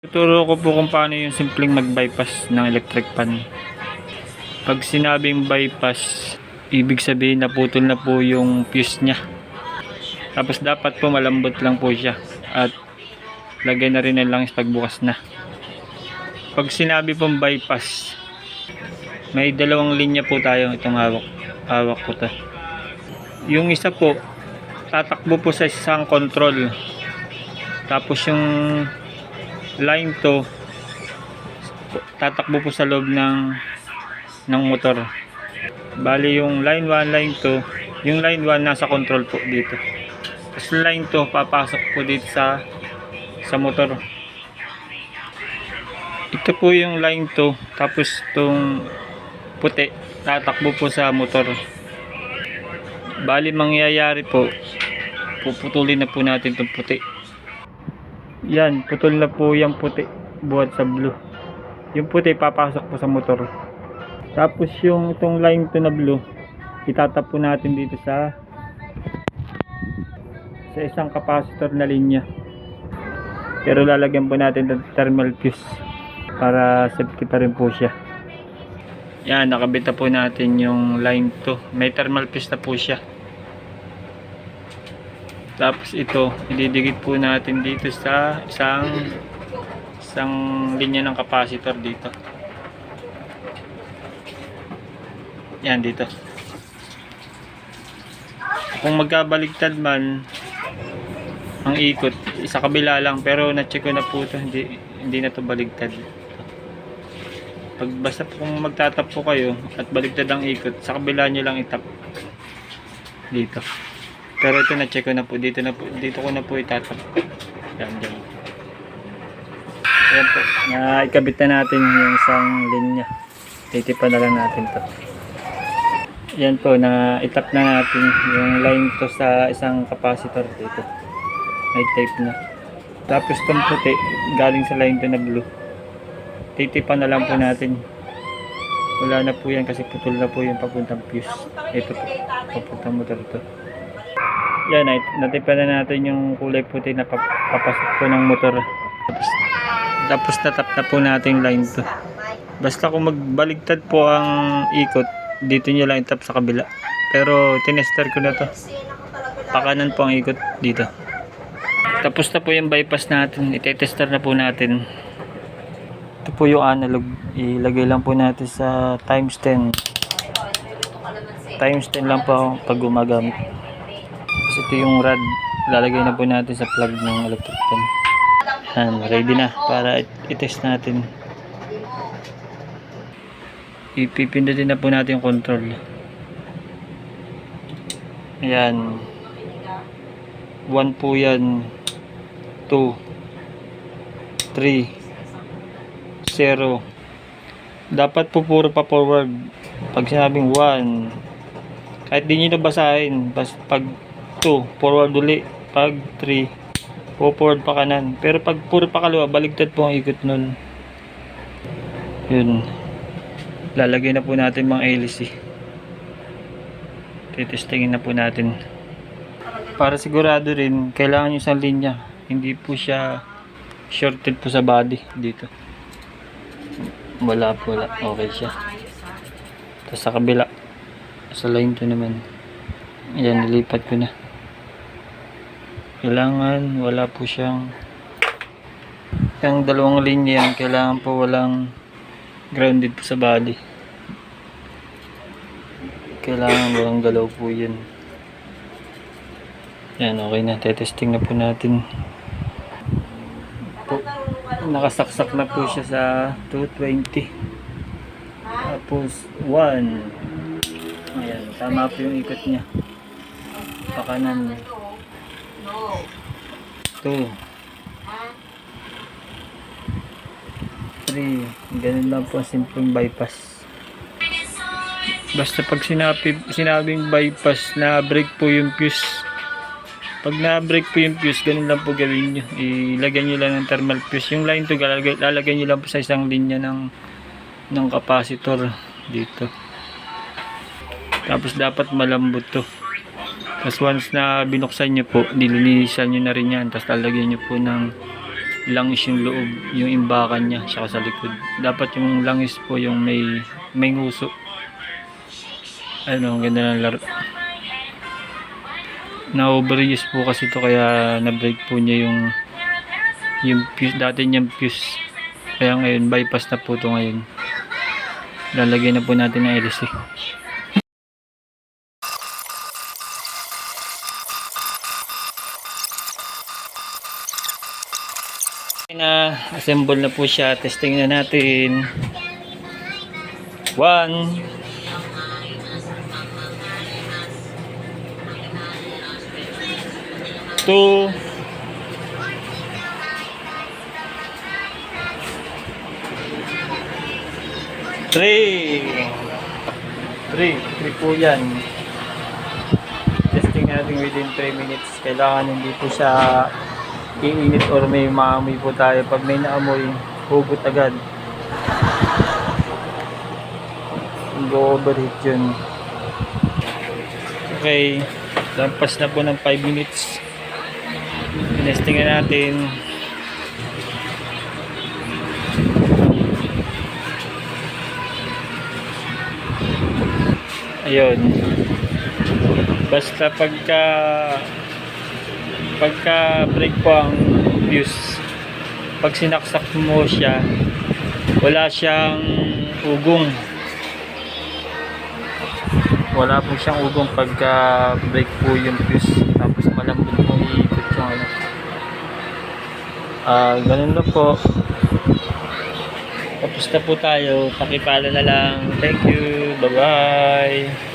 Tuturo ko po kung paano yung simpleng mag-bypass ng electric fan. Pag sinabing bypass, ibig sabihin naputol na po yung fuse niya. Tapos dapat po malambot lang po siya at lagay na rin ng langis pagbukas na. Pag sinabi pong bypass, may dalawang linya po tayo. Itong hawak ko to. Yung isa po, tatakbo po sa isang control. Tapos yung line to, tatakbo po sa loob ng motor. Bali yung line 1, line 2, yung line 1 nasa control po dito. Tapos line 2 papasok po dito sa motor. Ito po yung line 2, tapos itong puti tatakbo po sa motor. Bali mangyayari po, puputulin na po natin itong puti. Yan, putol na po yung puti buhat sa blue. Yung puti papasok po sa motor. Tapos yung itong line 2 na blue, itatap po natin dito sa isang capacitor na linya. Pero lalagyan po natin ng thermal fuse para safety pa rin po siya. Yan, nakabit na po natin yung line 2. May thermal fuse na po siya. Tapos ito, ididikit po natin dito sa isang linya ng capacitor dito. Yan dito. Kung magkabaligtad man ang ikot, isa kabila lang, pero na-check ko na po ito, hindi na to baligtad. Pag basta kung magtatap po kayo at baligtad ang ikot, sa kabila nyo lang itap dito. Pero ito na-check ko na po. Dito ko na po itatap. Yan, dyan. Ayan po. Ikabit na natin yung isang linya. Titipan na lang natin to. Yan po. Itap na natin yung line to sa isang capacitor dito. May tape na. Tapos itong puti, galing sa line to na blue. Titipan na lang po natin. Wala na po yan kasi putol na po yung papuntang fuse. Ito po. Papuntang motor ito. Yan, natipan na natin yung kulay puti na papasok po ng motor. Tapos natap na po natin line to. Basta kung magbaligtad po ang ikot, dito nyo lang itap sa kabila. Pero tinester ko na to. Pakanan po ang ikot dito. Tapos na po yung bypass natin. Itetester na po natin. Ito po yung analog. Ilagay lang po natin sa times 10. Times 10 lang po pag gumagamit. Tapos ito yung rod, lalagay na po natin sa plug ng electric fan. Yan, ready na para i-test natin. Ipipindutin na po natin yung control. Ayan. 1 po yan. 2 3 0. Dapat po puro pa forward. Pag sinabing 1, kahit di nyo nabasahin, pag 2, forward uli. Pag 3, forward pa kanan. Pero pag puro pa kaliwa, baligtad po ang ikot nun. Yun. Lalagay na po natin mga LC. Titestingin na po natin. Para sigurado rin, kailangan yung isang linya. Hindi po siya shorted po sa body dito. Wala. Okay siya. Tapos sa kabila, sa line 2 naman. Ayan, nilipat ko na. Kailangan wala po siyang yung dalawang linya yan, kailangan po walang grounded po sa body. Kailangan walang galaw po yun. Yan, okay na. Tetesting na po natin. Nakasaksak na po siya sa 220. Tapos 1. Ayan, tama po yung ikot niya. Pakanan. 2 3. Ganun lang po ang simpleng bypass. Basta pag sinabing bypass, na-break po yung fuse. Pag na-break po yung fuse, ganun lang po gawin nyo. Ilagyan nyo lang ng thermal fuse. Yung line to, lalagyan nyo lang po sa isang linya ng capacitor dito. Tapos dapat malambot to. Tapos once na binuksan nyo po, nilinisan nyo na rin yan. Tapos lalagyan nyo po ng langis yung loob, yung imbakan niya, saka sa likod. Dapat yung langis po yung may nguso. Ano, ang ganda ng laro. Na-overuse po kasi ito kaya na-break po niya yung fuse, dati niyang fuse. Kaya ngayon, bypass na po ito ngayon. Lalagyan na po natin ng LC. Na assemble na po siya, testing na natin. 1 2 3 po yan. Testing natin within 3 minutes. Kailangan hindi po siya iinit or may maamoy po tayo. Pag may naamoy, hugot agad. Go-overheat yun. Okay, lampas na po ng 5 minutes. Tinesting na natin. Ayun. Basta pagka break po ang fuse, pag sinaksak mo siya, wala siyang ugong. Wala po siyang ugong pagka break po yung fuse. Tapos malambot po iikot yung ano. Ganun na po. Tapos na po tayo. Pakipala na lang. Thank you. Bye bye.